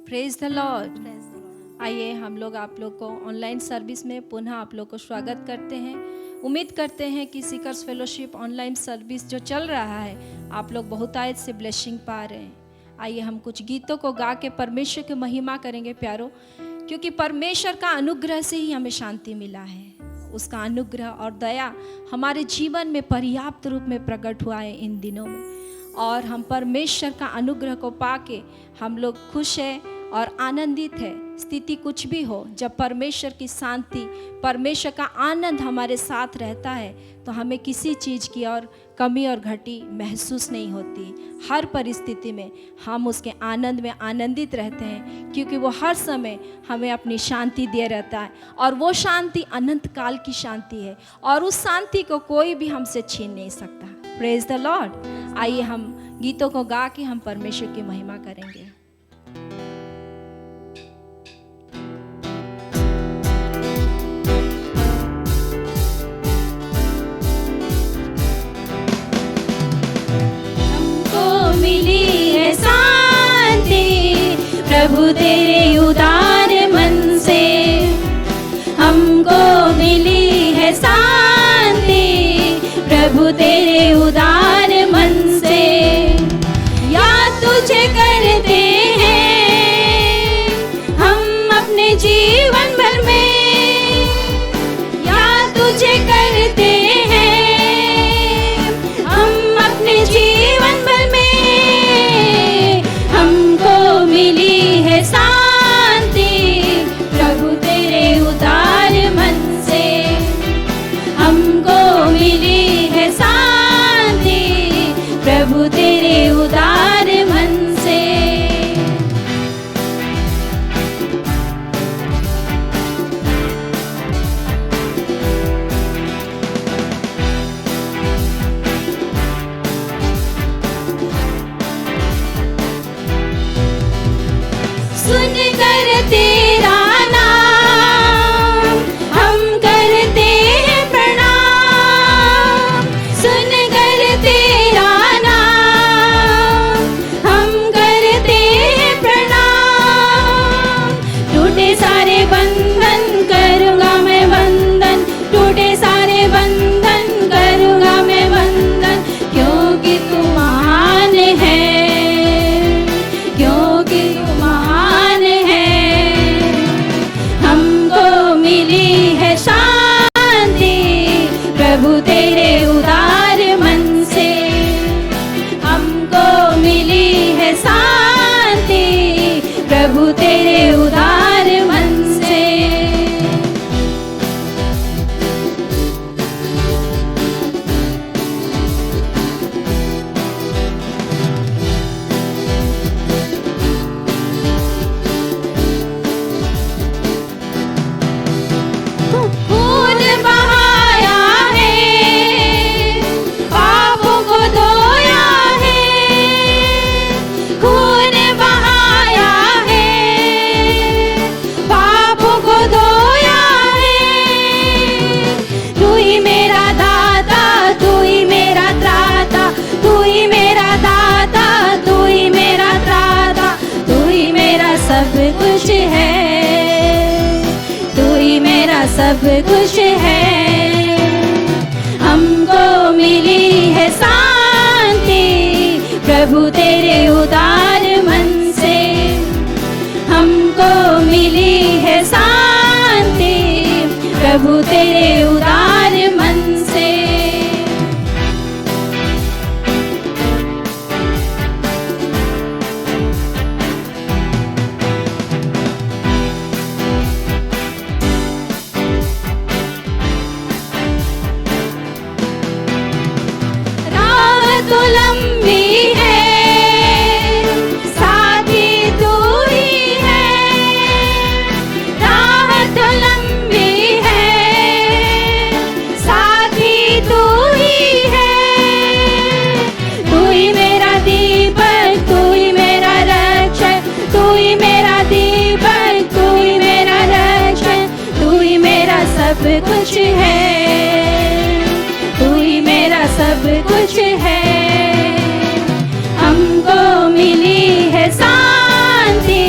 Praise the Lord. आइए हम लोग आप लोग को ऑनलाइन सर्विस में पुनः आप लोग को स्वागत करते हैं। उम्मीद करते हैं कि सीकर्स फेलोशिप ऑनलाइन सर्विस जो चल रहा है आप लोग बहुत आयत से ब्लेसिंग पा रहे हैं। आइए हम कुछ गीतों को गा के परमेश्वर की महिमा करेंगे प्यारो, क्योंकि परमेश्वर का अनुग्रह से ही हमें शांति मिला है। उसका अनुग्रह और दया हमारे जीवन में पर्याप्त रूप में प्रकट हुआ है इन दिनों में, और हम परमेश्वर का अनुग्रह को पाके हम लोग खुश हैं और आनंदित है। स्थिति कुछ भी हो, जब परमेश्वर की शांति, परमेश्वर का आनंद हमारे साथ रहता है तो हमें किसी चीज़ की और कमी और घटी महसूस नहीं होती। हर परिस्थिति में हम उसके आनंद में आनंदित रहते हैं, क्योंकि वो हर समय हमें अपनी शांति दे रहता है, और वो शांति अनंत काल की शांति है, और उस शांति को कोई भी हमसे छीन नहीं सकता। Praise the Lord. आइए हम गीतों को गा के हम परमेश्वर की महिमा करेंगे। प्रभु तेरे उदार मन से हमको मिली है शांति, प्रभु तेरे उदार मन से। याद तुझे करते हैं हम अपने जीवन भर में, याद तुझे करते हैं हम अपने जीवन भर में। हमको मिली शांति प्रभु तेरे उदार मन से, हमको मिली है शांति प्रभु तेरे उदार मन से। सुन कर तेरा नाम हम करते हैं प्रणाम, सुन कर तेरा नाम हम करते हैं प्रणाम। टूटे सारे बंधन करूँगा मैं वंदन, टूटे सारे बंधन करूँगा मैं वंदन, क्योंकि तू महान है, क्योंकि तू महान है। हमको मिली है शांति प्रभु तेरे उदार मन से, हमको मिली है शांति प्रभु तेरे उदार मन से। खून बहाया है, पापों को धोया है, खून बहाया है, पापों को धोया है। तू ही मेरा दाता, तू ही मेरा त्राता, तू ही मेरा दाता, तू ही मेरा त्राता, तू ही मेरा सब कुछ है, तू ही मेरा सब कुछ है। हमको मिली है शांति प्रभु तेरे उदार मन से, हमको मिली है शांति प्रभु तेरे उदार मन से। तो लंबी है, साथी तू ही है, राह तो लंबी है, साथी तू ही है। तू ही मेरा दीपक, तू ही मेरा रक्षक, तू ही मेरा दीपक, तू ही मेरा रक्षक, तू ही मेरा सब कुछ है, तू ही मेरा सब कुछ है। हमको मिली है शांति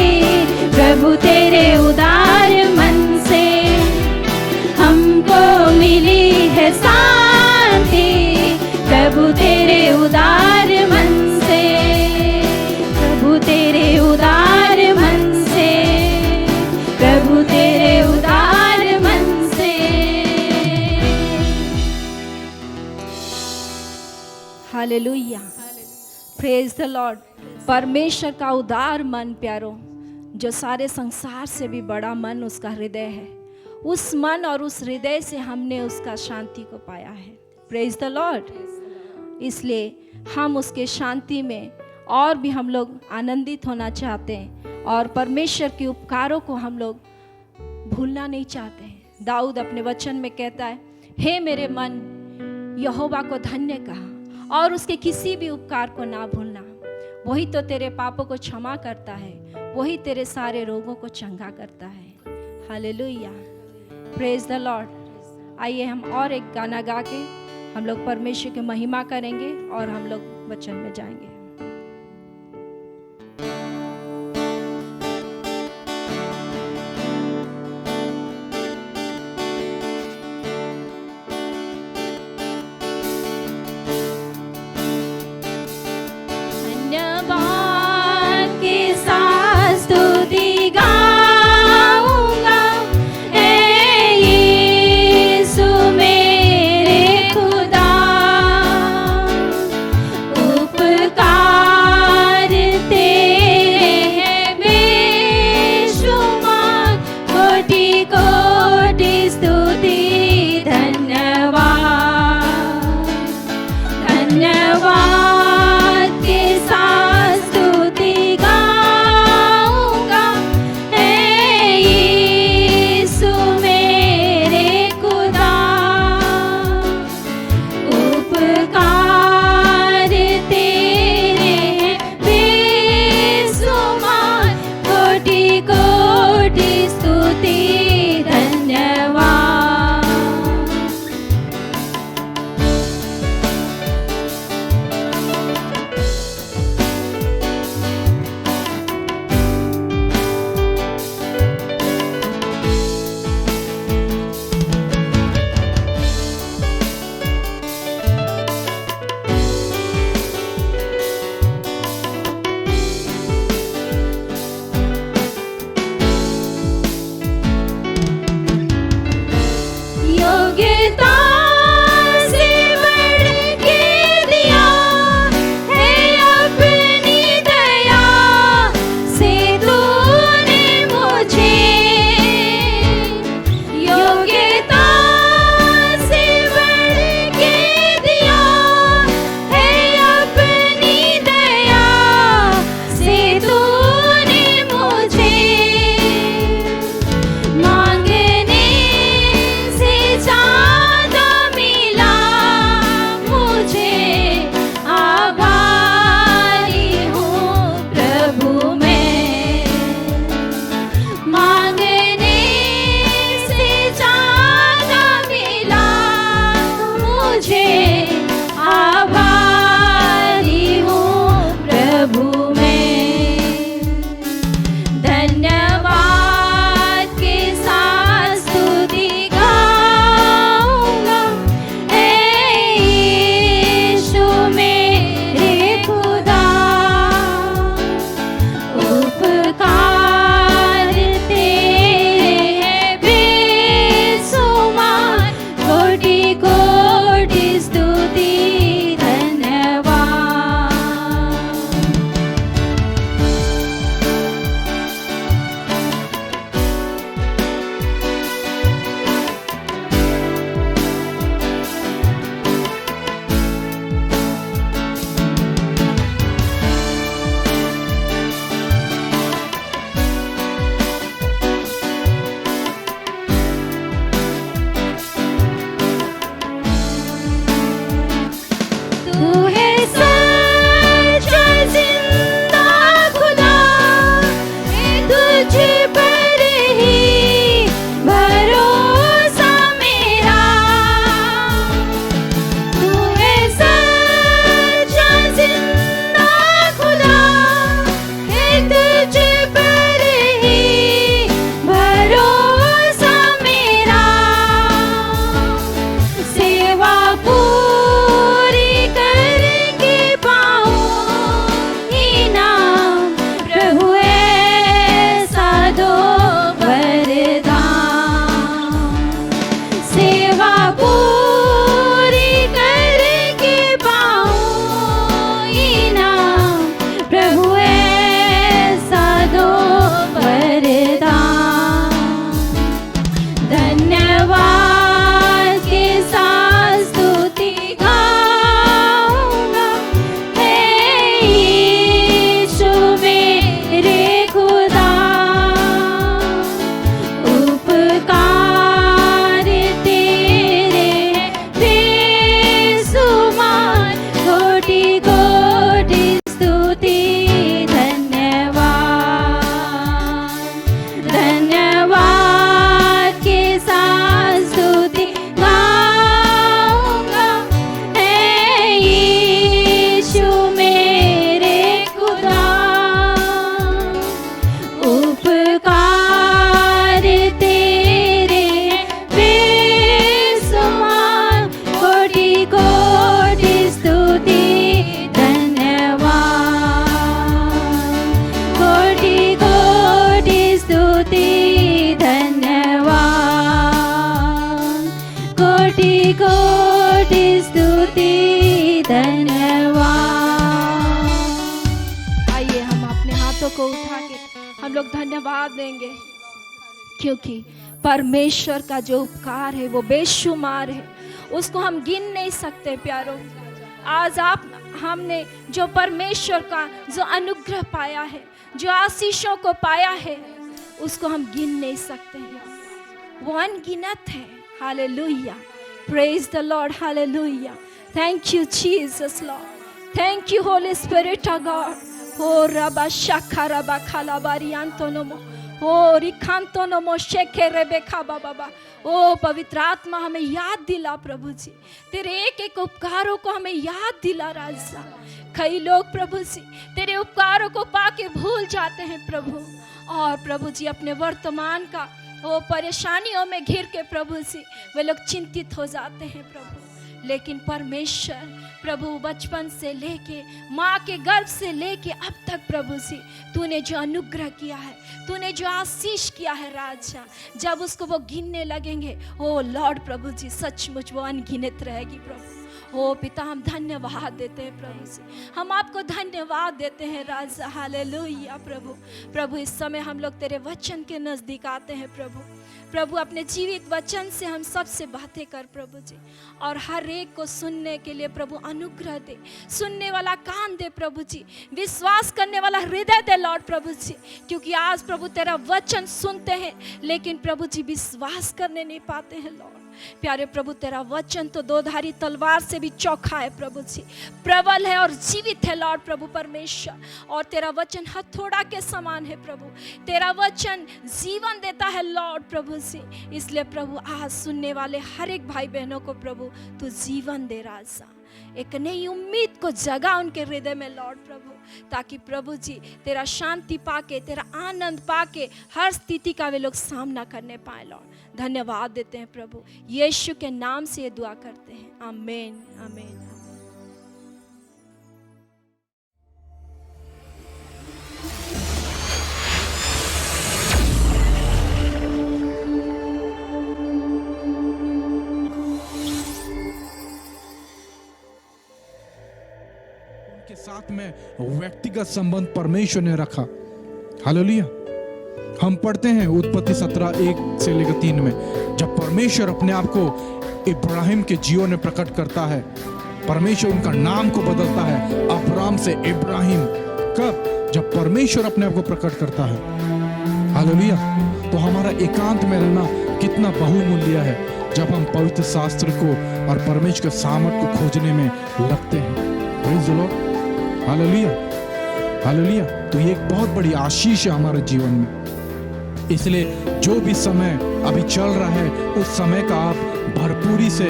हालेलुया, प्रेज द लॉर्ड। परमेश्वर का उदार मन प्यारो, जो सारे संसार से भी बड़ा मन उसका हृदय है, उस मन और उस हृदय से हमने उसका शांति को पाया है। Praise the Lord. इसलिए हम उसके शांति में और भी हम लोग आनंदित होना चाहते हैं और परमेश्वर के उपकारों को हम लोग भूलना नहीं चाहते हैं। दाऊद अपने वचन में कहता है, हे मेरे मन यहोवा को धन्य कहा और उसके किसी भी उपकार को ना भूलना। वही तो तेरे पापों को क्षमा करता है, वही तेरे सारे रोगों को चंगा करता है। Hallelujah, praise the Lord. आइए हम और एक गाना गा के हम लोग परमेश्वर की महिमा करेंगे और हम लोग वचन में जाएंगे। धन्यवाद देंगे, क्योंकि परमेश्वर का जो उपकार है वो बेशुमार है, उसको हम गिन नहीं सकते। प्यारों, आज हमने जो परमेश्वर का जो अनुग्रह पाया है, जो आशीषों को पाया है, उसको हम गिन नहीं सकते हैं, वो अनगिनत है। Hallelujah, praise the Lord, hallelujah. Thank you Jesus Lord, thank you Holi spirit of God. हो रबा शाखा रबा खाला बारियांतोनोमो, ओ रिखांतोनोमो शेखे रेबेखा बाबा। ओ पवित्र आत्मा, हमें याद दिला प्रभु जी, तेरे एक एक उपकारों को हमें याद दिला राजा। कई लोग प्रभु जी तेरे उपकारों को पाके भूल जाते हैं प्रभु, और प्रभु जी अपने वर्तमान का वो परेशानियों में घिर के प्रभु जी वे लोग चिंतित हो जाते हैं प्रभु। लेकिन परमेश्वर प्रभु बचपन से लेके माँ के गर्भ से लेके अब तक प्रभु जी तूने जो अनुग्रह किया है, तूने जो आशीष किया है राजा, जब उसको वो गिनने लगेंगे, ओ लॉर्ड प्रभु जी सचमुच वो अनगिनत रहेगी प्रभु। ओ पिता, हम धन्यवाद देते हैं प्रभु जी, हम आपको धन्यवाद देते हैं राजा। हालेलुया प्रभु। प्रभु इस समय हम लोग तेरे वचन के नजदीक आते हैं प्रभु। प्रभु अपने जीवित वचन से हम सबसे बातें कर प्रभु जी, और हर एक को सुनने के लिए प्रभु अनुग्रह दे, सुनने वाला कान दे प्रभु जी, विश्वास करने वाला हृदय दे लॉर्ड प्रभु जी। क्योंकि आज प्रभु तेरा वचन सुनते हैं लेकिन प्रभु जी विश्वास करने नहीं पाते हैं लॉर्ड। प्यारे प्रभु, तेरा वचन तो दो-धारी तलवार से भी चौखा है प्रभु जी, प्रबल है और जीवित है लॉर्ड प्रभु परमेश्वर। और तेरा वचन हथौड़ा के समान है प्रभु, तेरा वचन जीवन देता है लॉर्ड प्रभु जी। इसलिए प्रभु आज सुनने वाले हर एक भाई बहनों को प्रभु तू जीवन दे राजा, एक नई उम्मीद को जगा उनके हृदय में लॉर्ड प्रभु, ताकि प्रभु जी तेरा शांति पाके, तेरा आनंद पाके हर स्थिति का वे लोग सामना करने पाए लॉर्ड। धन्यवाद देते हैं प्रभु, यीशु के नाम से ये दुआ करते हैं, आमीन आमीन। के साथ में व्यक्तिगत संबंध परमेश्वर ने रखा। हालेलुया। हम पढ़ते हैं उत्पत्ति 17:1-3 में, जब परमेश्वर अपने आप को इब्राहिम के जीवन में प्रकट करता है, परमेश्वर उनका नाम को बदलता है अब्राम से इब्राहिम। कब? जब परमेश्वर अपने आप को प्रकट करता है। हालेलुया। तो हमारा एकांत में रहना कितना बहुमूल्य है जब हम पवित्र शास्त्र को और परमेश्वर के सामर्थ को खोजने में लगते हैं। Praise the Lord. Hallelujah, hallelujah. तो ये एक बहुत बड़ी आशीष है हमारे जीवन में। इसलिए जो भी समय अभी चल रहा है उस समय का आप भरपूरी से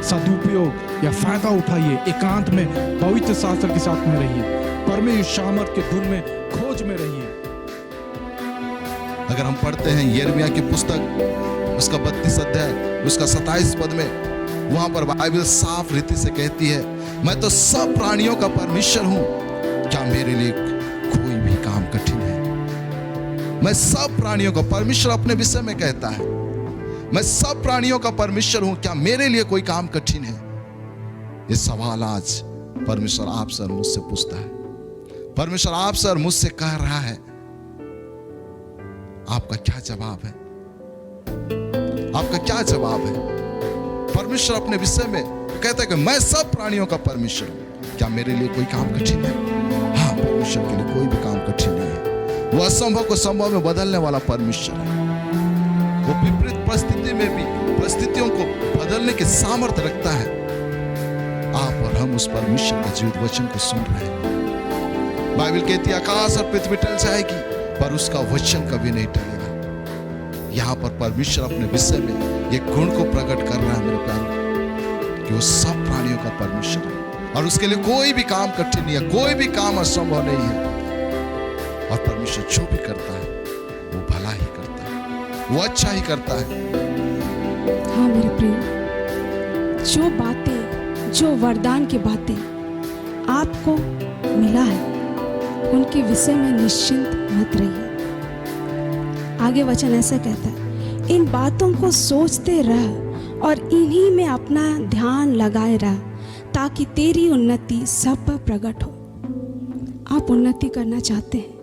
सदुपयोग या फायदा उठाइए। एकांत में पवित्र शास्त्र के साथ में रहिए, परमेश्वर सामर्थ के धुन में खोज में रहिए। अगर हम पढ़ते हैं यिर्मयाह की पुस्तक उसका 32 अध्याय उसका 27 पद में, वहां पर बाइबल साफ रीति से कहती है, मैं तो सब प्राणियों का परमेश्वर हूं, क्या मेरे लिए कोई भी काम कठिन है? मैं सब प्राणियों का परमेश्वर अपने विषय में कहता है, मैं सब प्राणियों का परमेश्वर हूं, क्या मेरे लिए कोई काम कठिन है? ये सवाल आज परमेश्वर आपसे और मुझसे पूछता है। परमेश्वर आपसे और मुझसे कह रहा है, आपका क्या जवाब है? आपका क्या जवाब है? परमेश्वर अपने विषय में कहता है कि मैं सब प्राणियों का परमेश्वर हूं, क्या मेरे लिए कोई काम कठिन है? हाँ, परमेश्वर के लिए कोई भी काम कठिन नहीं है। वो असंभव को संभव में बदलने वाला परमेश्वर है। वो विपरीत परिस्थिति में भी परिस्थितियों को बदलने की सामर्थ्य रखता है। आप और हम उस परमेश्वर के जीवित वचन को सुन रहे हैं। बाइबल कहती है, आकाश और पृथ्वी टल जाएगी पर उसका वचन कभी नहीं टलेगा। यहाँ पर परमेश्वर अपने विषय में ये गुण को प्रकट कर रहा है मेरे प्यारे, कि वो सब प्राणियों का परमेश्वर है और उसके लिए कोई भी काम कठिन नहीं है, कोई भी काम असंभव नहीं है। और परमेश्वर जो भी करता है वो भला ही करता है, वो अच्छा ही करता है। हाँ मेरे प्रिय, जो बातें, जो वरदान की बातें आपको मिला है उनके विषय में निश्चिंत मत रहिए। आगे वचन ऐसा कहता है, इन बातों को सोचते रह और इन्हीं में अपना ध्यान लगाए रह, ताकि तेरी उन्नति सब पर प्रकट हो। आप उन्नति करना चाहते हैं,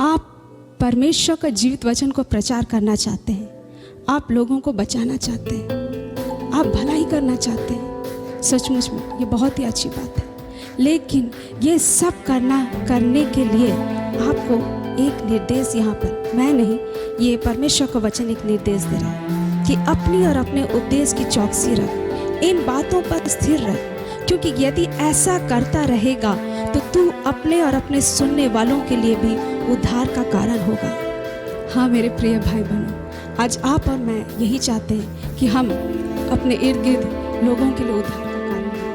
आप परमेश्वर का जीवित वचन को प्रचार करना चाहते हैं, आप लोगों को बचाना चाहते हैं, आप भलाई करना चाहते हैं, सचमुच में ये बहुत ही अच्छी बात है। लेकिन ये सब करने के लिए आपको एक निर्देश, यहाँ पर मैं नहीं, ये परमेश्वर का वचन एक निर्देश दे रहा है कि अपनी और अपने उपदेश की चौकसी रख, इन बातों पर स्थिर रह, क्योंकि यदि ऐसा करता रहेगा तो तू अपने और अपने सुनने वालों के लिए भी उद्धार का कारण होगा। हाँ मेरे प्रिय भाई बहनों, आज आप और मैं यही चाहते हैं कि हम अपने इर्द गिर्द लोगों के लिए उद्धार का कारण हों।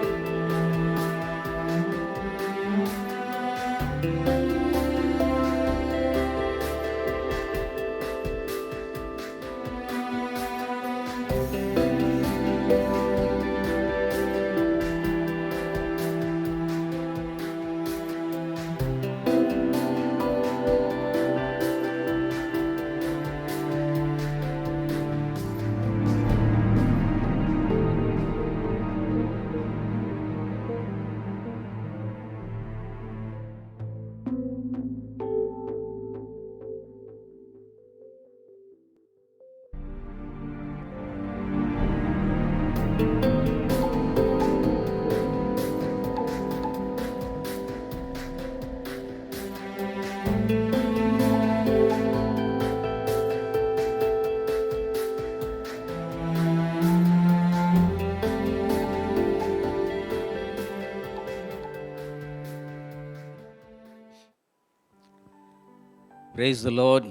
Praise the Lord.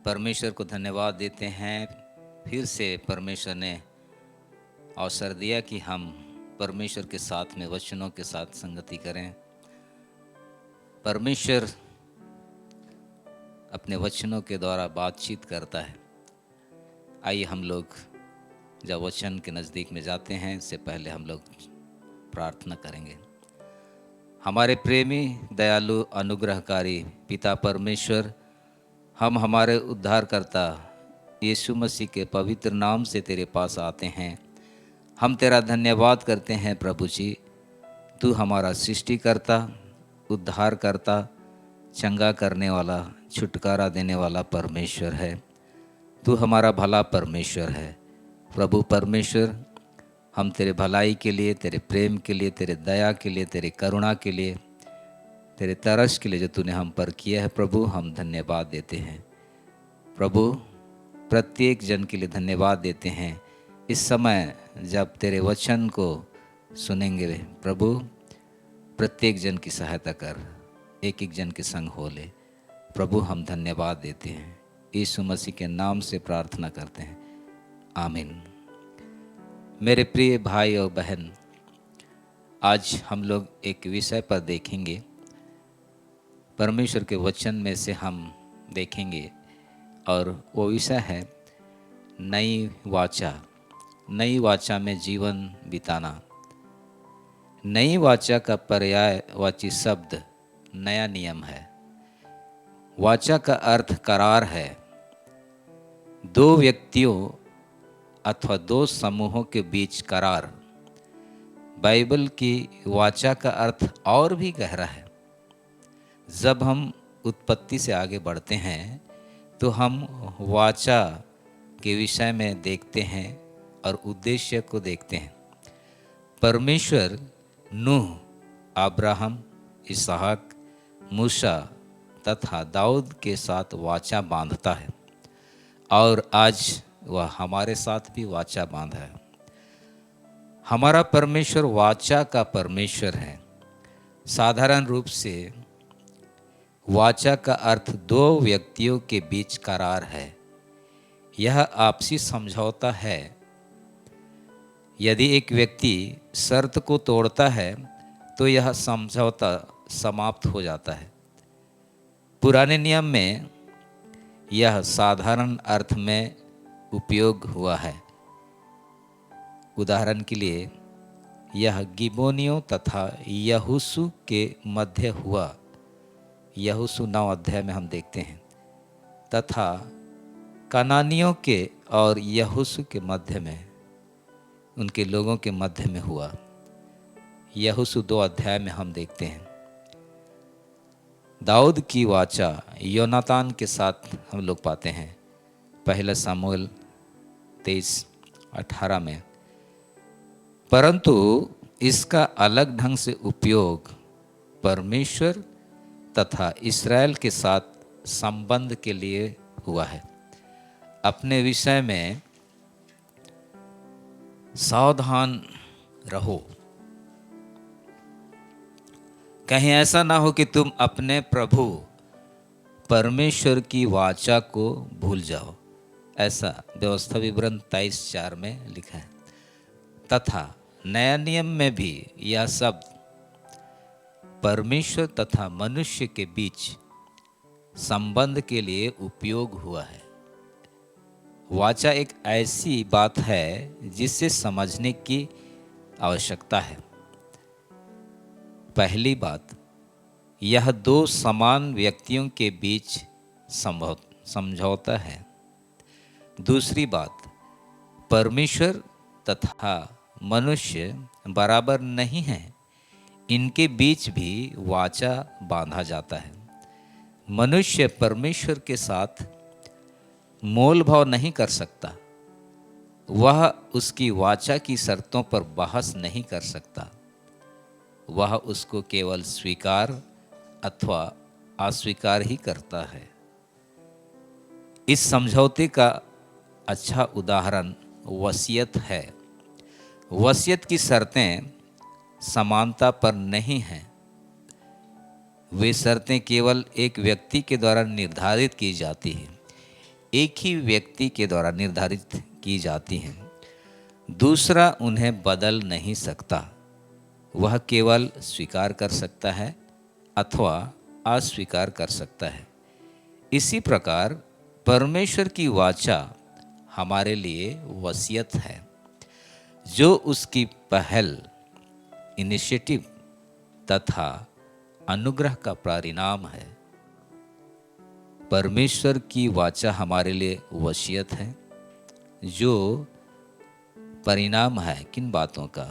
परमेश्वर को धन्यवाद देते हैं। फिर से परमेश्वर ने अवसर दिया कि हम परमेश्वर के साथ में वचनों के साथ संगति करें। परमेश्वर अपने वचनों के द्वारा बातचीत करता है। आइए हम लोग जब वचन के नज़दीक में जाते हैं, इससे पहले हम लोग प्रार्थना करेंगे। हमारे प्रेमी दयालु अनुग्रहकारी पिता परमेश्वर, हम हमारे उद्धारकर्ता यीशु मसीह के पवित्र नाम से तेरे पास आते हैं। हम तेरा धन्यवाद करते हैं प्रभु जी। तू हमारा सृष्टिकर्ता, उद्धारकर्ता, चंगा करने वाला, छुटकारा देने वाला परमेश्वर है। तू हमारा भला परमेश्वर है। प्रभु परमेश्वर, हम तेरे भलाई के लिए, तेरे प्रेम के लिए, तेरे दया के लिए, तेरे करुणा के लिए, तेरे तरस के लिए जो तूने हम पर किया है प्रभु, हम धन्यवाद देते हैं। प्रभु प्रत्येक जन के लिए धन्यवाद देते हैं। इस समय जब तेरे वचन को सुनेंगे प्रभु, प्रत्येक जन की सहायता कर, एक एक जन के संग हो ले प्रभु। हम धन्यवाद देते हैं, यीशु मसीह के नाम से प्रार्थना करते हैं, आमीन। मेरे प्रिय भाई और बहन, आज हम लोग एक विषय पर देखेंगे। परमेश्वर के वचन में से हम देखेंगे और वो विषय है नई वाचा। नई वाचा में जीवन बिताना। नई वाचा का पर्यायवाची शब्द नया नियम है। वाचा का अर्थ करार है। दो व्यक्तियों अथवा दो समूहों के बीच करार। बाइबल की वाचा का अर्थ और भी गहरा है। जब हम उत्पत्ति से आगे बढ़ते हैं तो हम वाचा के विषय में देखते हैं और उद्देश्य को देखते हैं। परमेश्वर नूह, अब्राहम, इसहाक, मूसा तथा दाऊद के साथ वाचा बांधता है और आज वह हमारे साथ भी वाचा बांधा है। हमारा परमेश्वर वाचा का परमेश्वर है। साधारण रूप से वाचा का अर्थ दो व्यक्तियों के बीच करार है। यह आपसी समझौता है। यदि एक व्यक्ति शर्त को तोड़ता है तो यह समझौता समाप्त हो जाता है। पुराने नियम में यह साधारण अर्थ में उपयोग हुआ है। उदाहरण के लिए यह गिबोनियों तथा यहोशू के मध्य हुआ। यहोशू 9 अध्याय में हम देखते हैं। तथा कनानियों के और यहोशू के मध्य में, उनके लोगों के मध्य में हुआ। यहोशू 2 अध्याय में हम देखते हैं। दाऊद की वाचा योनातान के साथ हम लोग पाते हैं, पहला सामुएल 23:18 में। परंतु इसका अलग ढंग से उपयोग परमेश्वर तथा इस्राएल के साथ संबंध के लिए हुआ है। अपने विषय में सावधान रहो, कहीं ऐसा ना हो कि तुम अपने प्रभु परमेश्वर की वाचा को भूल जाओ। ऐसा व्यवस्था विवरण 23:4 में लिखा है। तथा नया नियम में भी यह शब्द परमेश्वर तथा मनुष्य के बीच संबंध के लिए उपयोग हुआ है। वाचा एक ऐसी बात है जिसे समझने की आवश्यकता है। पहली बात, यह दो समान व्यक्तियों के बीच समझौता है। दूसरी बात, परमेश्वर तथा मनुष्य बराबर नहीं हैं, इनके बीच भी वाचा बांधा जाता है। मनुष्य परमेश्वर के साथ मोल भाव नहीं कर सकता, वह उसकी वाचा की शर्तों पर बहस नहीं कर सकता, वह उसको केवल स्वीकार अथवा अस्वीकार ही करता है। इस समझौते का अच्छा उदाहरण वसीयत है। वसीयत की शर्तें समानता पर नहीं हैं, वे शर्तें केवल एक व्यक्ति के द्वारा निर्धारित की जाती हैं, एक ही व्यक्ति के द्वारा निर्धारित की जाती हैं। दूसरा उन्हें बदल नहीं सकता, वह केवल स्वीकार कर सकता है अथवा अस्वीकार कर सकता है। इसी प्रकार परमेश्वर की वाचा हमारे लिए वसीयत है, जो उसकी पहल, इनिशिएटिव तथा अनुग्रह का परिणाम है। परमेश्वर की वाचा हमारे लिए वसीयत है, जो परिणाम है किन बातों का?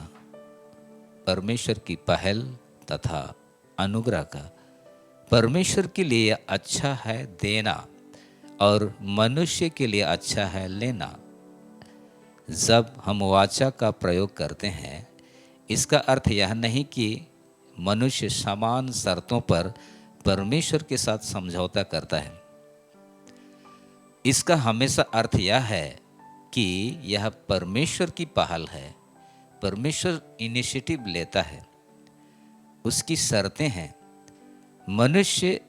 परमेश्वर की पहल तथा अनुग्रह का। परमेश्वर के लिए अच्छा है देना और मनुष्य के लिए अच्छा है लेना। जब हम वाचा का प्रयोग करते हैं, इसका अर्थ यह नहीं कि मनुष्य समान शर्तों पर परमेश्वर के साथ समझौता करता है। इसका हमेशा अर्थ यह है कि यह परमेश्वर की पहल है, परमेश्वर इनिशिएटिव लेता है, उसकी शर्तें हैं, मनुष्य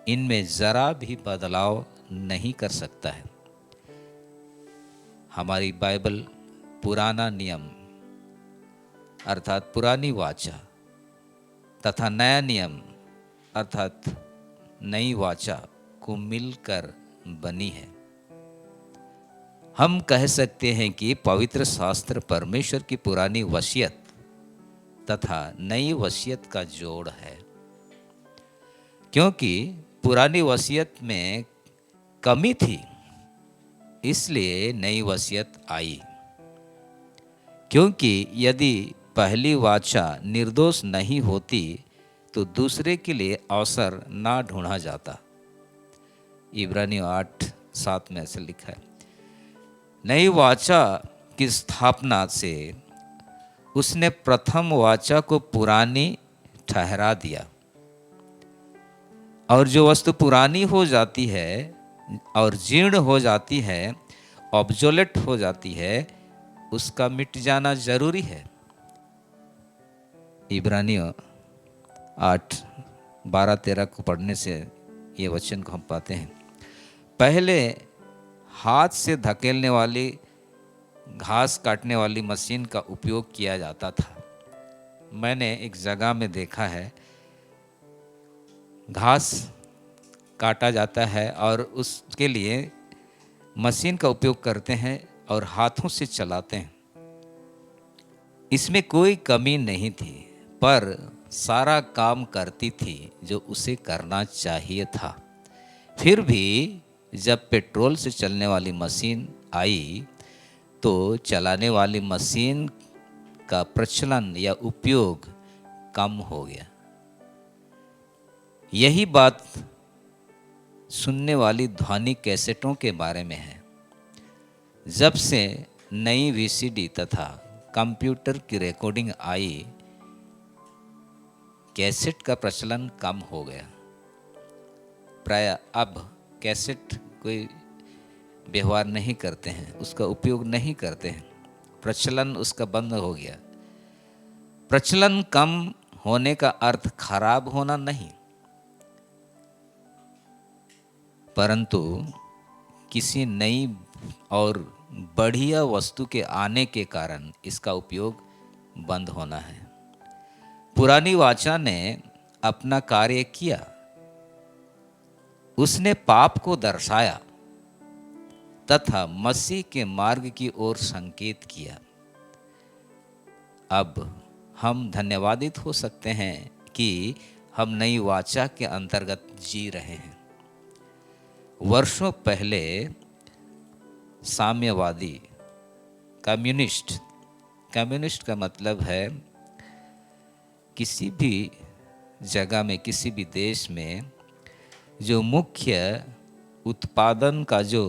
इनमें जरा भी बदलाव नहीं कर सकता है। हमारी बाइबल पुराना नियम अर्थात पुरानी वाचा तथा नया नियम अर्थात नई वाचा को मिलकर बनी है। हम कह सकते हैं कि पवित्र शास्त्र परमेश्वर की पुरानी वसीयत तथा नई वसीयत का जोड़ है, क्योंकि पुरानी वसीयत में कमी थी, इसलिए नई वसीयत आई। क्योंकि यदि पहली वाचा निर्दोष नहीं होती तो दूसरे के लिए अवसर ना ढूंढा जाता। इब्रानियों 8:7 में ऐसे लिखा है। नई वाचा की स्थापना से उसने प्रथम वाचा को पुरानी ठहरा दिया, और जो वस्तु पुरानी हो जाती है और जीर्ण हो जाती है, ऑब्जोलेट हो जाती है, उसका मिट जाना जरूरी है। इब्रानियों 8:12-13 को पढ़ने से ये वचन को हम पाते हैं। पहले हाथ से धकेलने वाली घास काटने वाली मशीन का उपयोग किया जाता था। मैंने एक जगह में देखा है, घास काटा जाता है और उसके लिए मशीन का उपयोग करते हैं और हाथों से चलाते हैं। इसमें कोई कमी नहीं थी, पर सारा काम करती थी जो उसे करना चाहिए था। फिर भी जब पेट्रोल से चलने वाली मशीन आई तो चलाने वाली मशीन का प्रचलन या उपयोग कम हो गया। यही बात सुनने वाली ध्वनिक कैसेटों के बारे में है। जब से नई वीसीडी तथा कंप्यूटर की रिकॉर्डिंग आई, कैसेट का प्रचलन कम हो गया। प्राय अब कैसेट कोई व्यवहार नहीं करते हैं, उसका उपयोग नहीं करते हैं, प्रचलन उसका बंद हो गया। प्रचलन कम होने का अर्थ खराब होना नहीं, परंतु किसी नई और बढ़िया वस्तु के आने के कारण इसका उपयोग बंद होना है। पुरानी वाचा ने अपना कार्य किया, उसने पाप को दर्शाया तथा मसीह के मार्ग की ओर संकेत किया। अब हम धन्यवादित हो सकते हैं कि हम नई वाचा के अंतर्गत जी रहे हैं। वर्षों पहले साम्यवादी कम्युनिस्ट का मतलब है किसी भी जगह में, किसी भी देश में जो मुख्य उत्पादन का जो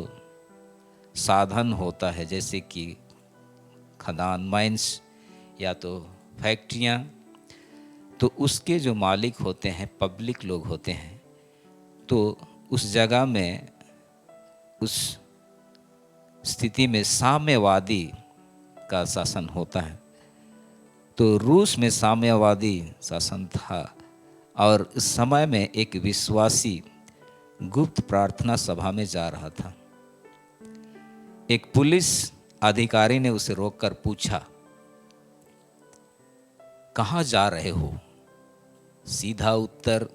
साधन होता है, जैसे कि खदान, माइंस या तो फैक्ट्रियाँ, तो उसके जो मालिक होते हैं पब्लिक लोग होते हैं, तो उस जगह में, उस स्थिति में साम्यवादी का शासन होता है। तो रूस में साम्यवादी शासन था और उस समय में एक विश्वासी गुप्त प्रार्थना सभा में जा रहा था। एक पुलिस अधिकारी ने उसे रोककर पूछा, कहाँ जा रहे हो? सीधा उत्तर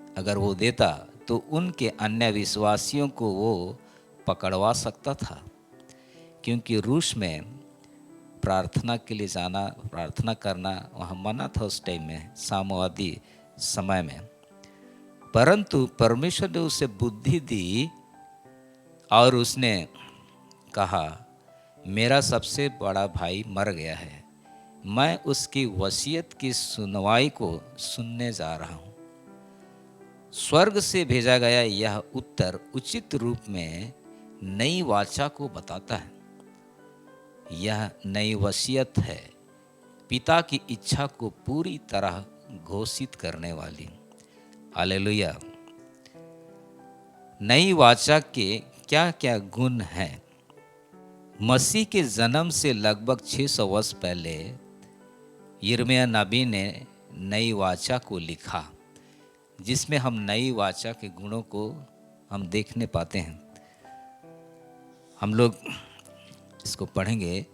अगर वो देता तो उनके अन्य विश्वासियों को वो पकड़वा सकता था, क्योंकि रूस में प्रार्थना के लिए जाना, प्रार्थना करना वहाँ मना था उस टाइम में, साम्यवादी समय में। परंतु परमेश्वर ने उसे बुद्धि दी और उसने कहा, मेरा सबसे बड़ा भाई मर गया है, मैं उसकी वसीयत की सुनवाई को सुनने जा रहा हूँ। स्वर्ग से भेजा गया यह उत्तर उचित रूप में नई वाचा को बताता है। यह नई वसीयत है, पिता की इच्छा को पूरी तरह घोषित करने वाली। हालेलुया। नई वाचा के क्या क्या गुण हैं? मसीह के जन्म से लगभग 600 वर्ष पहले यिर्मयाह नबी ने नई वाचा को लिखा, जिसमें हम नई वाचा के गुणों को हम देखने पाते हैं। हम लोग इसको पढ़ेंगे,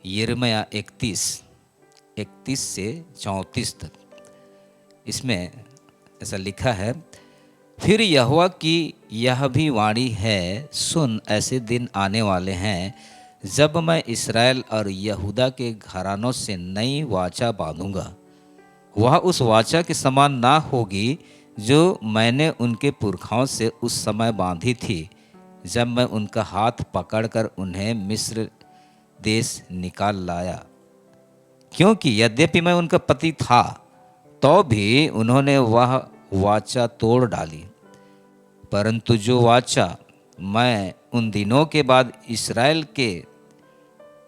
यिर्मयाह 31 से 34 तक। इसमें ऐसा लिखा है, फिर यहोवा की यह भी वाणी है, सुन, ऐसे दिन आने वाले हैं जब मैं इस्राएल और यहूदा के घरानों से नई वाचा बांधूंगा। वह उस वाचा के समान ना होगी जो मैंने उनके पुरखाओं से उस समय बांधी थी, जब मैं उनका हाथ पकड़कर उन्हें मिस्र देश निकाल लाया। क्योंकि यद्यपि मैं उनका पति था, तो भी उन्होंने वह वाचा तोड़ डाली। परंतु जो वाचा मैं उन दिनों के बाद इस्राएल के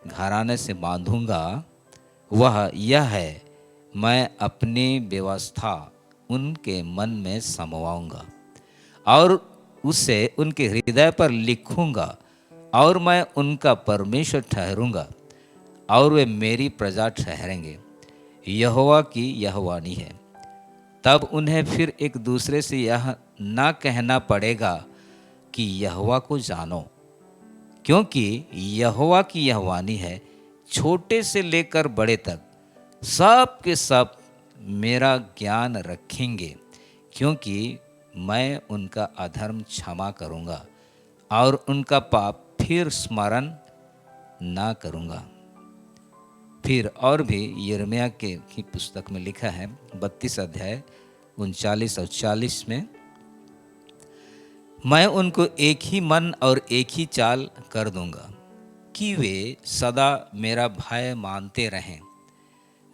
घराने से बांधूंगा, वह यह है, मैं अपनी व्यवस्था उनके मन में समवाऊंगा और उसे उनके हृदय पर लिखूंगा, और मैं उनका परमेश्वर ठहरूंगा और वे मेरी प्रजा ठहरेंगे। यहोवा की यह वाणी है। तब उन्हें फिर एक दूसरे से यह ना कहना पड़ेगा कि यहोवा को जानो, क्योंकि यहोवा की यह वाणी है, छोटे से लेकर बड़े तक सब के सब मेरा ज्ञान रखेंगे, क्योंकि मैं उनका अधर्म क्षमा करूंगा और उनका पाप फिर स्मरण ना करूंगा। फिर और भी यिर्मयाह की पुस्तक में लिखा है, 32 अध्याय 39 और 40 में, मैं उनको एक ही मन और एक ही चाल कर दूंगा कि वे सदा मेरा भय मानते रहें,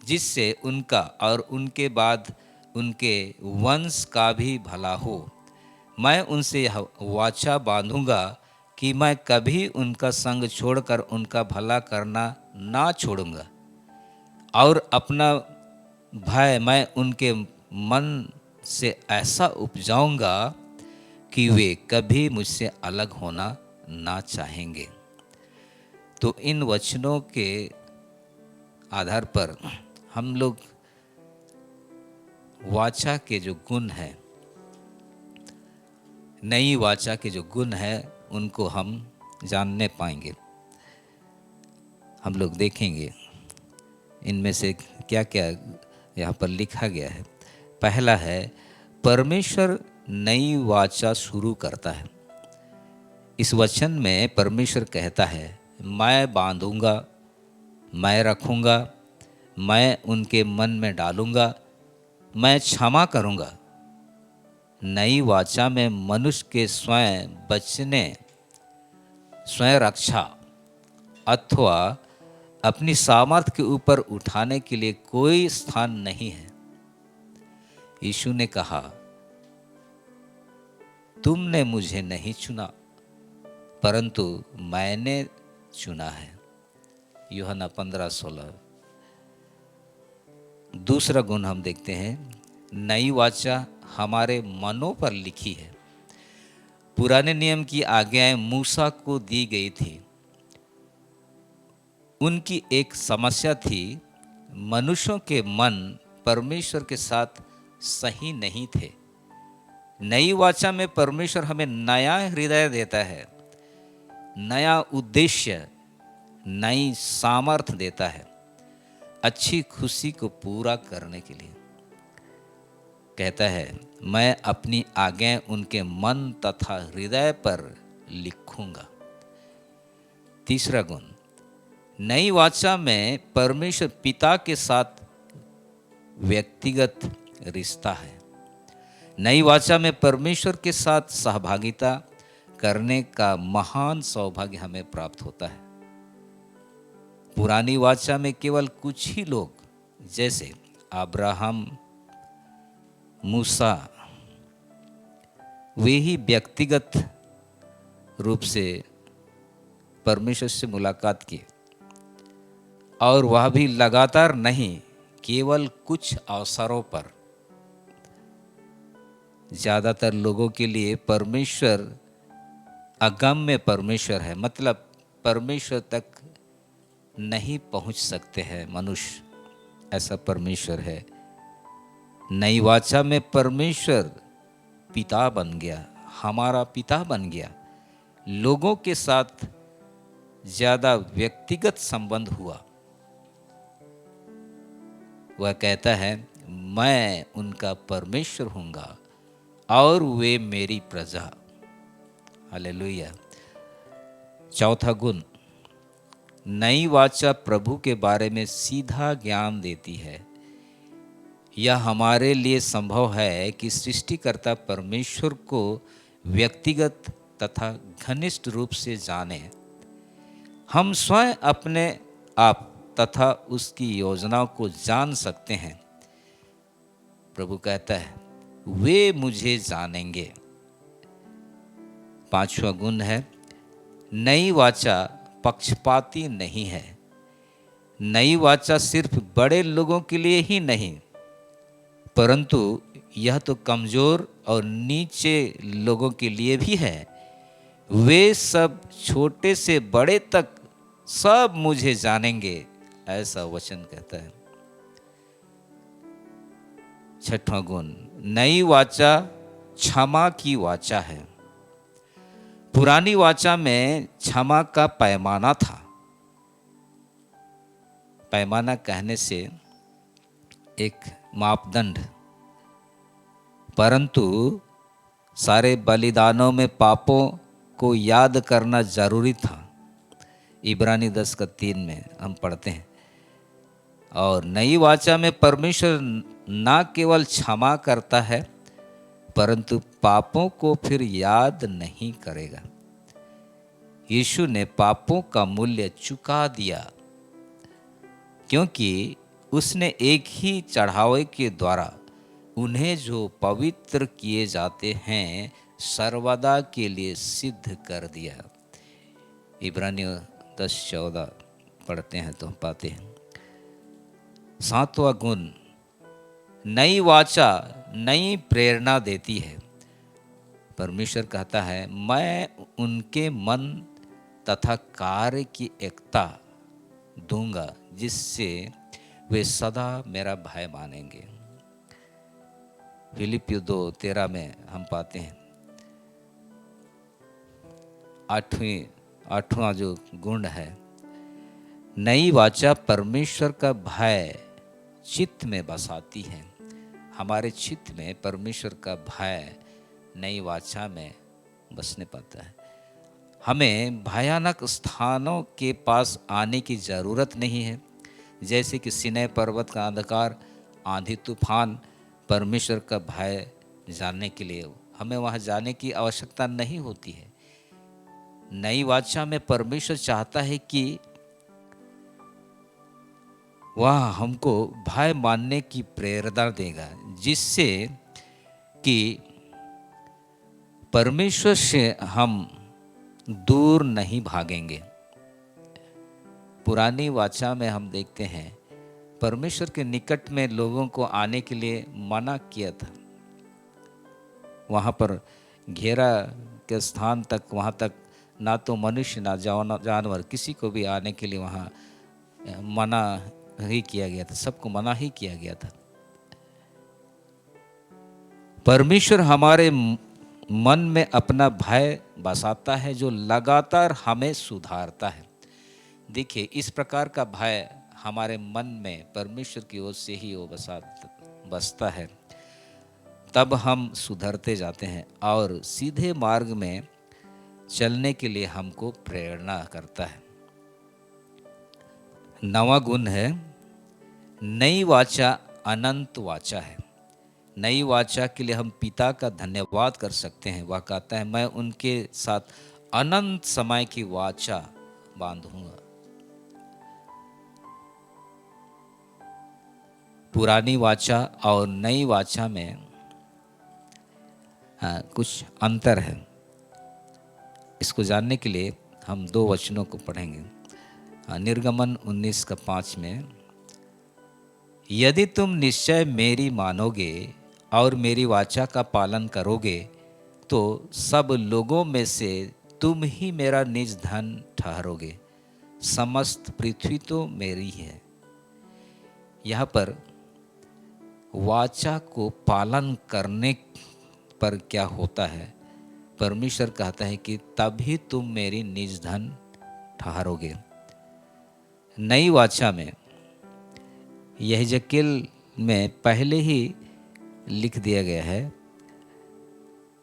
जिससे उनका और उनके बाद उनके वंश का भी भला हो। मैं उनसे यह वाचा बांधूंगा कि मैं कभी उनका संग छोड़कर उनका भला करना ना छोड़ूंगा, और अपना भय मैं उनके मन से ऐसा उपजाऊंगा कि वे कभी मुझसे अलग होना ना चाहेंगे। तो इन वचनों के आधार पर हम लोग वाचा के जो गुण है, नई वाचा के जो गुण है, उनको हम जानने पाएंगे। हम लोग देखेंगे इनमें से क्या क्या यहाँ पर लिखा गया है। पहला है, परमेश्वर नई वाचा शुरू करता है। इस वचन में परमेश्वर कहता है, मैं बांधूंगा, मैं रखूंगा, मैं उनके मन में डालूंगा, मैं क्षमा करूंगा। नई वाचा में मनुष्य के स्वयं बचने, स्वयं रक्षा अथवा अपनी सामर्थ्य के ऊपर उठाने के लिए कोई स्थान नहीं है। यीशु ने कहा, तुमने मुझे नहीं चुना परंतु मैंने चुना है। यूहन्ना 15:16। दूसरा गुण हम देखते हैं, नई वाचा हमारे मनों पर लिखी है। पुराने नियम की आज्ञाएं मूसा को दी गई थी। उनकी एक समस्या थी, मनुष्यों के मन परमेश्वर के साथ सही नहीं थे। नई वाचा में परमेश्वर हमें नया हृदय देता है, नया उद्देश्य, नई सामर्थ्य देता है अच्छी खुशी को पूरा करने के लिए। कहता है, मैं अपनी आज्ञाएं उनके मन तथा हृदय पर लिखूंगा। तीसरा गुण, नई वाचा में परमेश्वर पिता के साथ व्यक्तिगत रिश्ता है। नई वाचा में परमेश्वर के साथ सहभागिता करने का महान सौभाग्य हमें प्राप्त होता है। पुरानी वाचा में केवल कुछ ही लोग, जैसे अब्राहम, मूसा, वे ही व्यक्तिगत रूप से परमेश्वर से मुलाकात की, और वह भी लगातार नहीं, केवल कुछ अवसरों पर। ज़्यादातर लोगों के लिए परमेश्वर अगम्य परमेश्वर है, मतलब परमेश्वर तक नहीं पहुंच सकते हैं मनुष्य, ऐसा परमेश्वर है। नई वाचा में परमेश्वर पिता बन गया, हमारा पिता बन गया। लोगों के साथ ज़्यादा व्यक्तिगत संबंध हुआ। वह कहता है, मैं उनका परमेश्वर हूँगा और वे मेरी प्रजा। हालेलुया। चौथा गुण, नई वाचा प्रभु के बारे में सीधा ज्ञान देती है। यह हमारे लिए संभव है कि सृष्टिकर्ता परमेश्वर को व्यक्तिगत तथा घनिष्ठ रूप से जाने। हम स्वयं अपने आप तथा उसकी योजनाओं को जान सकते हैं। प्रभु कहता है, वे मुझे जानेंगे। पांचवा गुण है, नई वाचा पक्षपाती नहीं है। नई वाचा सिर्फ बड़े लोगों के लिए ही नहीं, परंतु यह तो कमजोर और नीचे लोगों के लिए भी है। वे सब छोटे से बड़े तक सब मुझे जानेंगे, ऐसा वचन कहता है। छठवां गुण, नई वाचा क्षमा की वाचा है। पुरानी वाचा में क्षमा का पैमाना था। पैमाना कहने से एक मापदंड, परंतु सारे बलिदानों में पापों को याद करना जरूरी था। इब्रानी 10:3 में हम पढ़ते हैं। और नई वाचा में परमेश्वर ना केवल क्षमा करता है, परंतु पापों को फिर याद नहीं करेगा। यीशु ने पापों का मूल्य चुका दिया, क्योंकि उसने एक ही चढ़ावे के द्वारा उन्हें जो पवित्र किए जाते हैं सर्वदा के लिए सिद्ध कर दिया। इब्रानियों 10:14 पढ़ते हैं तो हम पाते हैं 7वां गुण, नई वाचा नई प्रेरणा देती है। परमेश्वर कहता है मैं उनके मन तथा कार्य की एकता दूंगा जिससे वे सदा मेरा भय मानेंगे। फिलिपियों 2:13 में हम पाते हैं आठवां जो गुण है, नई वाचा परमेश्वर का भय चित्त में बसाती है। हमारे चित्त में परमेश्वर का भय नई वाचा में बसने पाता है। हमें भयानक स्थानों के पास आने की ज़रूरत नहीं है, जैसे कि सिनै पर्वत का अंधकार, आंधी तूफान। परमेश्वर का भय जानने के लिए हमें वहाँ जाने की आवश्यकता नहीं होती है। नई वाचा में परमेश्वर चाहता है कि वह हमको भय मानने की प्रेरणा देगा, जिससे कि परमेश्वर से हम दूर नहीं भागेंगे। पुरानी वाचा में हम देखते हैं परमेश्वर के निकट में लोगों को आने के लिए मना किया था। वहाँ पर घेरा के स्थान तक, वहाँ तक ना तो मनुष्य ना जानवर किसी को भी आने के लिए वहाँ मना ही किया गया था, सबको मना ही किया गया था। परमेश्वर हमारे मन में अपना भय बसाता है जो लगातार हमें सुधारता है। देखिए, इस प्रकार का भय हमारे मन में परमेश्वर की ओर से ही वो बसता है, तब हम सुधरते जाते हैं और सीधे मार्ग में चलने के लिए हमको प्रेरणा करता है। 9वां गुण है, नई वाचा अनंत वाचा है। नई वाचा के लिए हम पिता का धन्यवाद कर सकते हैं। वह कहता है मैं उनके साथ अनंत समय की वाचा बांधूंगा। पुरानी वाचा और नई वाचा में कुछ अंतर है। इसको जानने के लिए हम 2 वचनों को पढ़ेंगे। निर्गमन 19:5 में, यदि तुम निश्चय मेरी मानोगे और मेरी वाचा का पालन करोगे तो सब लोगों में से तुम ही मेरा निज धन ठहरोगे, समस्त पृथ्वी तो मेरी है। यहाँ पर वाचा को पालन करने पर क्या होता है? परमेश्वर कहता है कि तभी तुम मेरी निज धन ठहरोगे। नई वाचा में यहेजकेल में पहले ही लिख दिया गया है,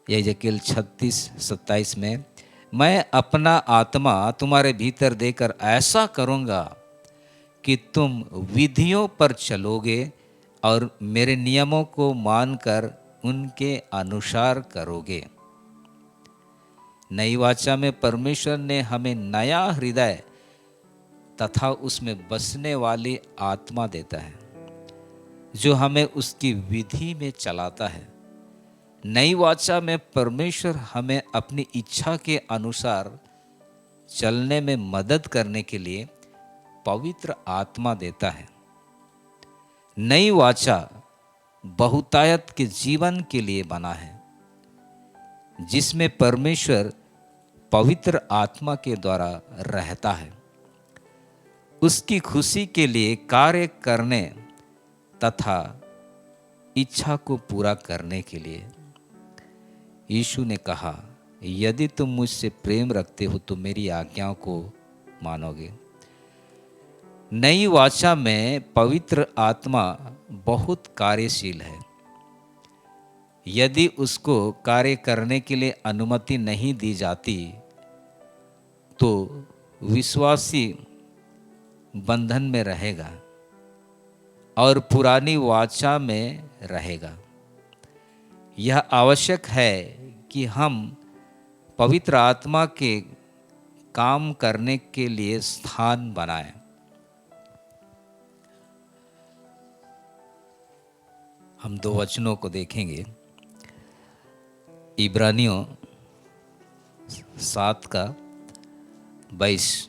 यहेजकेल 36:27 में, मैं अपना आत्मा तुम्हारे भीतर देकर ऐसा करूँगा कि तुम विधियों पर चलोगे और मेरे नियमों को मानकर उनके अनुसार करोगे। नई वाचा में परमेश्वर ने हमें नया हृदय तथा उसमें बसने वाली आत्मा देता है, जो हमें उसकी विधि में चलाता है। नई वाचा में परमेश्वर हमें अपनी इच्छा के अनुसार चलने में मदद करने के लिए पवित्र आत्मा देता है। नई वाचा बहुतायत के जीवन के लिए बना है, जिसमें परमेश्वर पवित्र आत्मा के द्वारा रहता है, उसकी खुशी के लिए कार्य करने तथा इच्छा को पूरा करने के लिए। यीशु ने कहा, यदि तुम मुझसे प्रेम रखते हो तो मेरी आज्ञाओं को मानोगे। नई वाचा में पवित्र आत्मा बहुत कार्यशील है। यदि उसको कार्य करने के लिए अनुमति नहीं दी जाती तो विश्वासी बंधन में रहेगा और पुरानी वाचा में रहेगा। यह आवश्यक है कि हम पवित्र आत्मा के काम करने के लिए स्थान बनाएं। हम 2 वचनों को देखेंगे। इब्रानियों 7:22।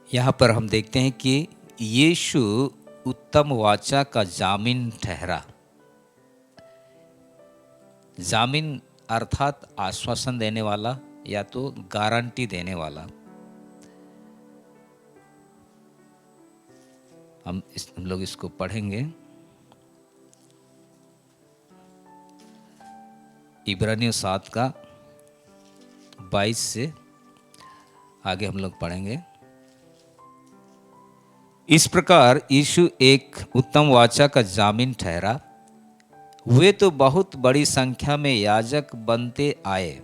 यहाँ पर हम देखते हैं कि यीशु उत्तम वाचा का जामीन ठहरा। जामीन अर्थात आश्वासन देने वाला या तो गारंटी देने वाला। हम लोग इसको पढ़ेंगे। इब्रानियों 7:22 से आगे हम लोग पढ़ेंगे। इस प्रकार यीशु एक उत्तम वाचा का जामीन ठहरा। वे तो बहुत बड़ी संख्या में याजक बनते आए।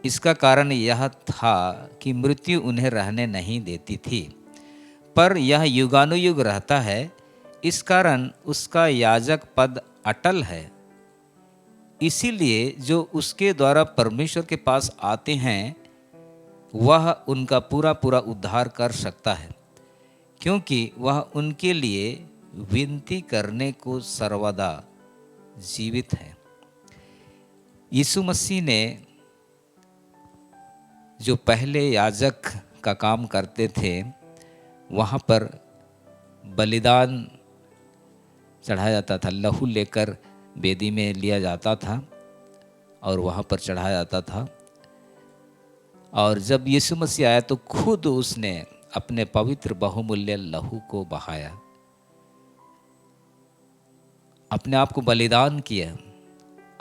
इसका कारण यह था कि मृत्यु उन्हें रहने नहीं देती थी, पर यह युगानुयुग रहता है। इस कारण उसका याजक पद अटल है। इसीलिए जो उसके द्वारा परमेश्वर के पास आते हैं वह उनका पूरा पूरा उद्धार कर सकता है, क्योंकि वह उनके लिए विनती करने को सर्वदा जीवित है। यीशु मसीह ने जो पहले याजक का काम करते थे, वहाँ पर बलिदान चढ़ाया जाता था। लहू लेकर वेदी में लिया जाता था और वहाँ पर चढ़ाया जाता था। और जब यीशु मसीह आया तो खुद उसने अपने पवित्र बहुमूल्य लहू को बहाया, अपने आप को बलिदान किया,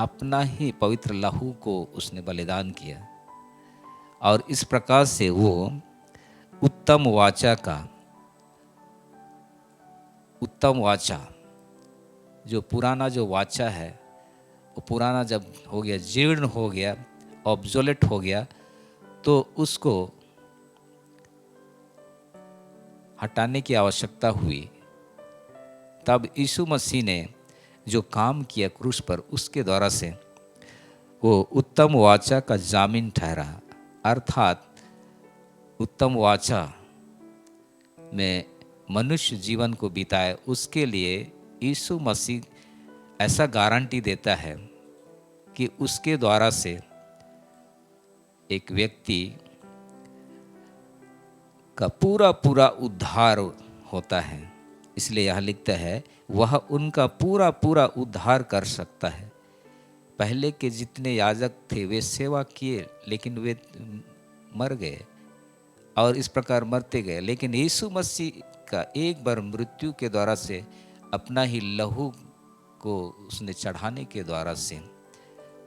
अपना ही पवित्र लहू को उसने बलिदान किया। और इस प्रकार से वो उत्तम वाचा जो पुराना जो वाचा है वो पुराना जब हो गया, जीर्ण हो गया, ऑब्सोलेट हो गया, तो उसको हटाने की आवश्यकता हुई। तब यीशु मसीह ने जो काम किया क्रूस पर, उसके द्वारा से वो उत्तम वाचा का जामीन ठहरा। अर्थात उत्तम वाचा में मनुष्य जीवन को बिताए, उसके लिए यीशु मसीह ऐसा गारंटी देता है कि उसके द्वारा से एक व्यक्ति का पूरा पूरा उद्धार होता है। इसलिए यह लिखता है वह उनका पूरा पूरा उद्धार कर सकता है। पहले के जितने याजक थे वे सेवा किए, लेकिन वे मर गए और इस प्रकार मरते गए। लेकिन यीशु मसीह का एक बार मृत्यु के द्वारा से, अपना ही लहू को उसने चढ़ाने के द्वारा से,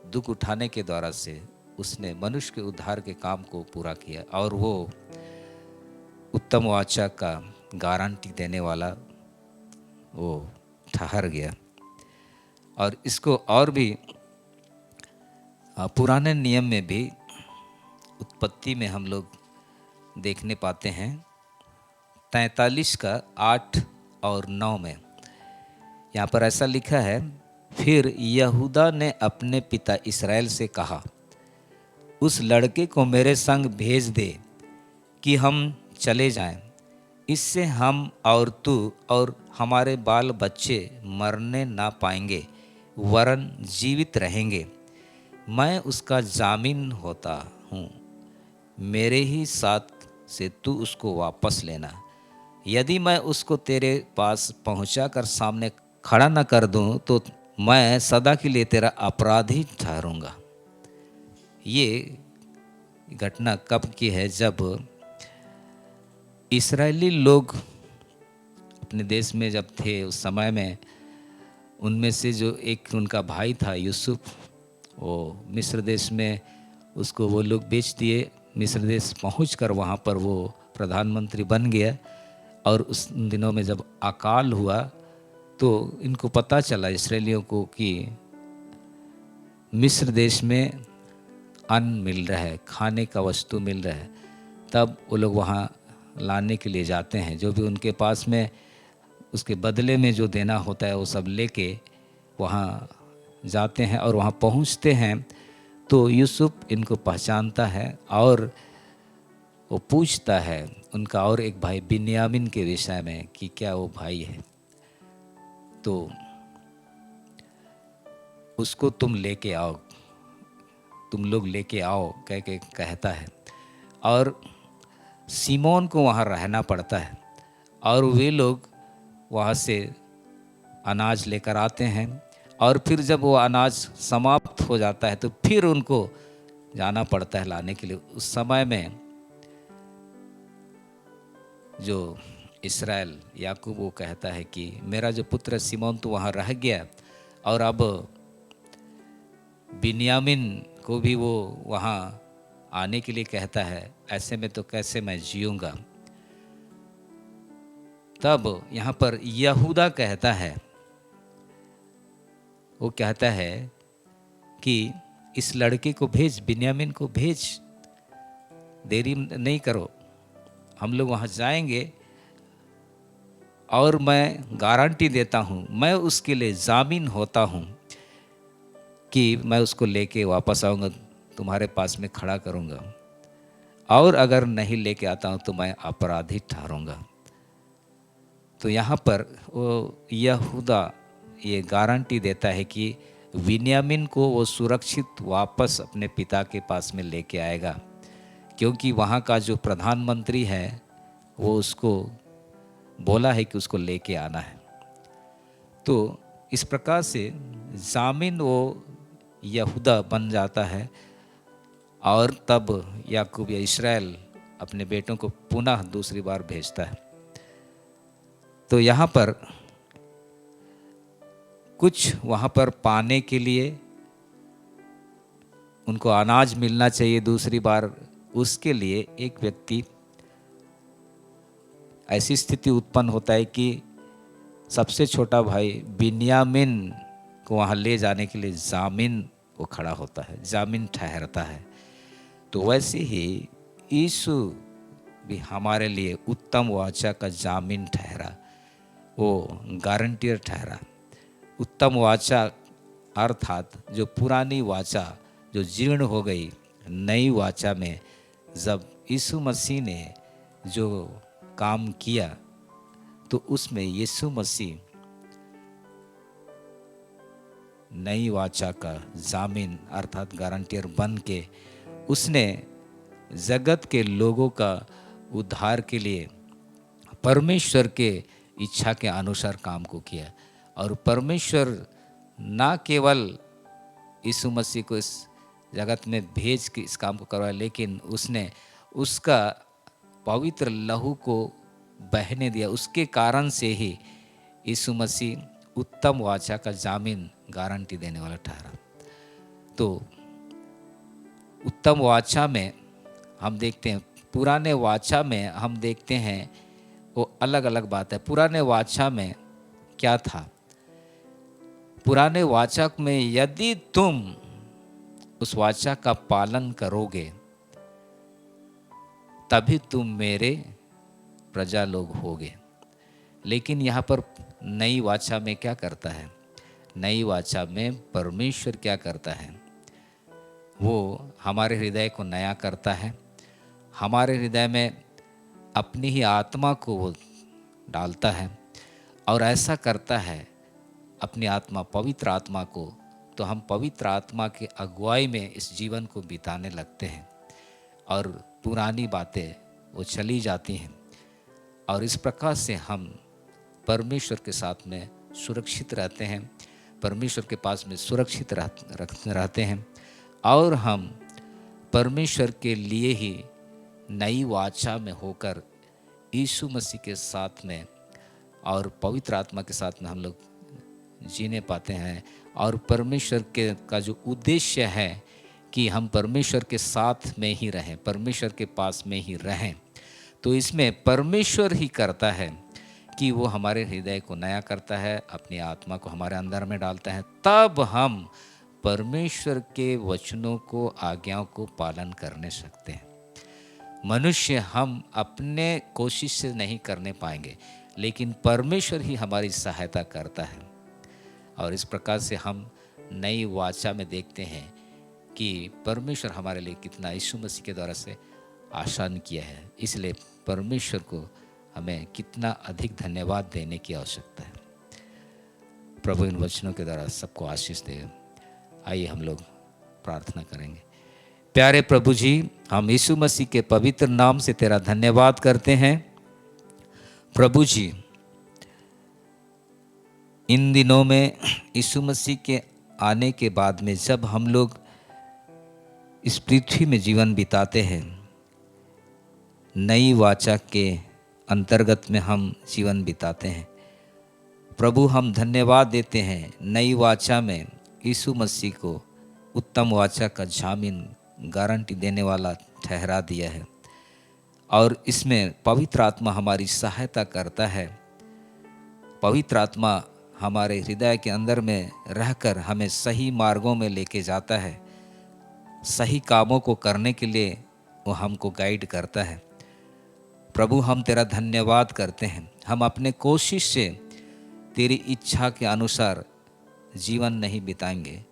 दुख उठाने के द्वारा से उसने मनुष्य के उद्धार के काम को पूरा किया। और वो उत्तम वाचा का गारंटी देने वाला वो ठहर गया। और इसको और भी पुराने नियम में भी उत्पत्ति में हम लोग देखने पाते हैं। 43:8 और 9 में यहाँ पर ऐसा लिखा है, फिर यहूदा ने अपने पिता इसराइल से कहा, उस लड़के को मेरे संग भेज दे कि हम चले जाएं। इससे हम और तू और हमारे बाल बच्चे मरने ना पाएंगे, वरन जीवित रहेंगे। मैं उसका जामीन होता हूँ, मेरे ही साथ से तू उसको वापस लेना। यदि मैं उसको तेरे पास पहुँचा कर सामने खड़ा न कर दूँ तो मैं सदा के लिए तेरा अपराधी ठहरूंगा। ये घटना कब की है? जब इस्राएली लोग अपने देश में जब थे, उस समय में उनमें से जो एक उनका भाई था यूसुफ, वो मिस्र देश में उसको वो लोग बेच दिए। मिस्र देश पहुंचकर वहाँ पर वो प्रधानमंत्री बन गया। और उस दिनों में जब अकाल हुआ तो इनको पता चला इस्राएलियों को कि मिस्र देश में अन्न मिल रहा है, खाने का वस्तु मिल रहा है। तब वो लोग वहाँ लाने के लिए जाते हैं, जो भी उनके पास में उसके बदले में जो देना होता है वो सब लेके वहाँ जाते हैं। और वहाँ पहुँचते हैं तो यूसुफ इनको पहचानता है और वो पूछता है उनका और एक भाई बिन्यामीन के विषय में कि क्या वो भाई है। तो उसको तुम लेके आओ, तुम लोग लेके आओ कह के कहता है। और सीमोन को वहाँ रहना पड़ता है और वे लोग वहाँ से अनाज लेकर आते हैं। और फिर जब वो अनाज समाप्त हो जाता है तो फिर उनको जाना पड़ता है लाने के लिए। उस समय में जो इस्राएल याकूब वो कहता है कि मेरा जो पुत्र सिमोन तो वहाँ रह गया और अब बिन्यामिन को भी वो वहाँ आने के लिए कहता है, ऐसे में तो कैसे मैं जीऊँगा। तब यहाँ पर यहूदा कहता है, वो कहता है कि इस लड़के को भेज, बिन्यामिन को भेज, देरी नहीं करो, हम लोग वहाँ जाएंगे और मैं गारंटी देता हूँ, मैं उसके लिए जामीन होता हूँ कि मैं उसको लेके वापस आऊँगा, तुम्हारे पास में खड़ा करूँगा, और अगर नहीं लेके आता हूँ तो मैं अपराधी ठहरूँगा। तो यहाँ पर वो यहूदा ये गारंटी देता है कि बिन्यामिन को वो सुरक्षित वापस अपने पिता के पास में लेके आएगा, क्योंकि वहाँ का जो प्रधानमंत्री है वो उसको बोला है कि उसको लेके आना है। तो इस प्रकार से जामिन वो यहूदा बन जाता है और तब याकूब या इस्राएल अपने बेटों को पुनः दूसरी बार भेजता है। तो यहाँ पर कुछ वहाँ पर पाने के लिए उनको अनाज मिलना चाहिए दूसरी बार, उसके लिए एक व्यक्ति ऐसी स्थिति उत्पन्न होता है कि सबसे छोटा भाई बिन्यामिन को वहाँ ले जाने के लिए जामिन वो खड़ा होता है, जामिन ठहरता है। तो वैसे ही यीशु भी हमारे लिए उत्तम वाचा का जामिन ठहरा, वो गारंटियर ठहरा। उत्तम वाचा अर्थात जो पुरानी वाचा जो जीर्ण हो गई, नई वाचा में जब यीशु मसीह ने जो काम किया तो उसमें यीशु मसीह नई वाचा का जामीन अर्थात गारंटियर बन के उसने जगत के लोगों का उद्धार के लिए परमेश्वर के इच्छा के अनुसार काम को किया। और परमेश्वर ना केवल यीशु मसीह को इस जगत में भेज के इस काम को करवाया, लेकिन उसने उसका पवित्र लहू को बहने दिया। उसके कारण से ही यीशु मसीह उत्तम वाचा का जामीन गारंटी देने वाला ठहरा। तो उत्तम वाचा में हम देखते हैं, पुराने वाचा में हम देखते हैं वो अलग अलग बात है। पुराने वाचा में क्या था? पुराने वाचा में यदि तुम उस वाचा का पालन करोगे तभी तुम मेरे प्रजा लोग होगे। लेकिन यहाँ पर नई वाचा में क्या करता है? नई वाचा में परमेश्वर क्या करता है? वो हमारे हृदय को नया करता है, हमारे हृदय में अपनी ही आत्मा को वो डालता है, और ऐसा करता है अपनी आत्मा, पवित्र आत्मा को। तो हम पवित्र आत्मा के अगुवाई में इस जीवन को बिताने लगते हैं और पुरानी बातें वो चली जाती हैं, और इस प्रकार से हम परमेश्वर के साथ में सुरक्षित रहते हैं, परमेश्वर के पास में सुरक्षित रहते हैं, और हम परमेश्वर के लिए ही नई वाचा में होकर यीशु मसीह के साथ में और पवित्र आत्मा के साथ में हम लोग जीने पाते हैं। और परमेश्वर के का जो उद्देश्य है कि हम परमेश्वर के साथ में ही रहें, परमेश्वर के पास में ही रहें, तो इसमें परमेश्वर ही करता है कि वो हमारे हृदय को नया करता है, अपनी आत्मा को हमारे अंदर में डालता है। तब हम परमेश्वर के वचनों को, आज्ञाओं को पालन करने सकते हैं। मनुष्य हम अपने कोशिश से नहीं करने पाएंगे, लेकिन परमेश्वर ही हमारी सहायता करता है। और इस प्रकार से हम नई वाचा में देखते हैं कि परमेश्वर हमारे लिए कितना यीशु मसीह के द्वारा से आसान किया है। इसलिए परमेश्वर को हमें कितना अधिक धन्यवाद देने की आवश्यकता है। प्रभु इन वचनों के द्वारा सबको आशीष दे। आइए हम लोग प्रार्थना करेंगे। प्यारे प्रभु जी, हम यीशु मसीह के पवित्र नाम से तेरा धन्यवाद करते हैं। प्रभु जी, इन दिनों में यीशु मसीह के आने के बाद में जब हम लोग इस पृथ्वी में जीवन बिताते हैं, नई वाचा के अंतर्गत में हम जीवन बिताते हैं। प्रभु, हम धन्यवाद देते हैं, नई वाचा में यीशु मसीह को उत्तम वाचा का जामीन गारंटी देने वाला ठहरा दिया है और इसमें पवित्र आत्मा हमारी सहायता करता है। पवित्र आत्मा हमारे हृदय के अंदर में रहकर हमें सही मार्गों में लेके जाता है, सही कामों को करने के लिए वो हमको गाइड करता है। प्रभु, हम तेरा धन्यवाद करते हैं। हम अपने कोशिश से तेरी इच्छा के अनुसार जीवन नहीं बिताएंगे,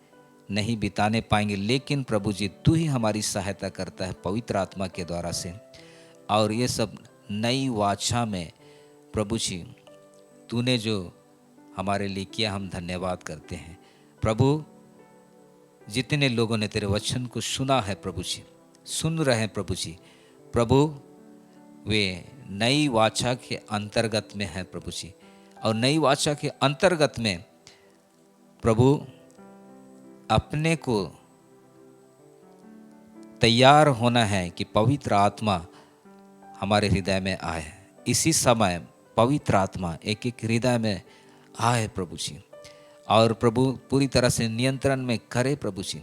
नहीं बिताने पाएंगे, लेकिन प्रभु जी तू ही हमारी सहायता करता है पवित्र आत्मा के द्वारा से। और ये सब नई वाचा में प्रभु जी तूने जो हमारे लिए किया, हम धन्यवाद करते हैं। प्रभु, जितने लोगों ने तेरे वचन को सुना है प्रभु जी, सुन रहे हैं प्रभु जी, प्रभु वे नई वाचा के अंतर्गत में है प्रभु जी। और नई वाचा के अंतर्गत में प्रभु अपने को तैयार होना है कि पवित्र आत्मा हमारे हृदय में आए। इसी समय पवित्र आत्मा एक एक हृदय में आए प्रभु जी, और प्रभु पूरी तरह से नियंत्रण में करे प्रभु जी।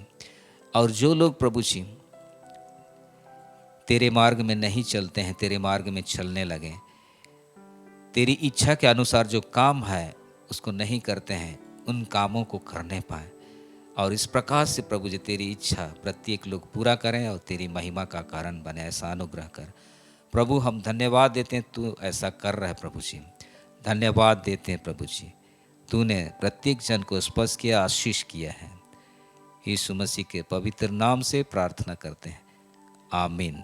और जो लोग प्रभु जी तेरे मार्ग में नहीं चलते हैं, तेरे मार्ग में चलने लगे, तेरी इच्छा के अनुसार जो काम है उसको नहीं करते हैं, उन कामों को करने पाए। और इस प्रकार से प्रभु जी तेरी इच्छा प्रत्येक लोग पूरा करें और तेरी महिमा का कारण बने, ऐसा अनुग्रह कर। प्रभु, हम धन्यवाद देते हैं, तू ऐसा कर रहा है प्रभु जी। धन्यवाद देते हैं प्रभु जी, तूने प्रत्येक जन को स्पर्श किया, आशीष किया है। यीशु मसीह के पवित्र नाम से प्रार्थना करते हैं, आमीन।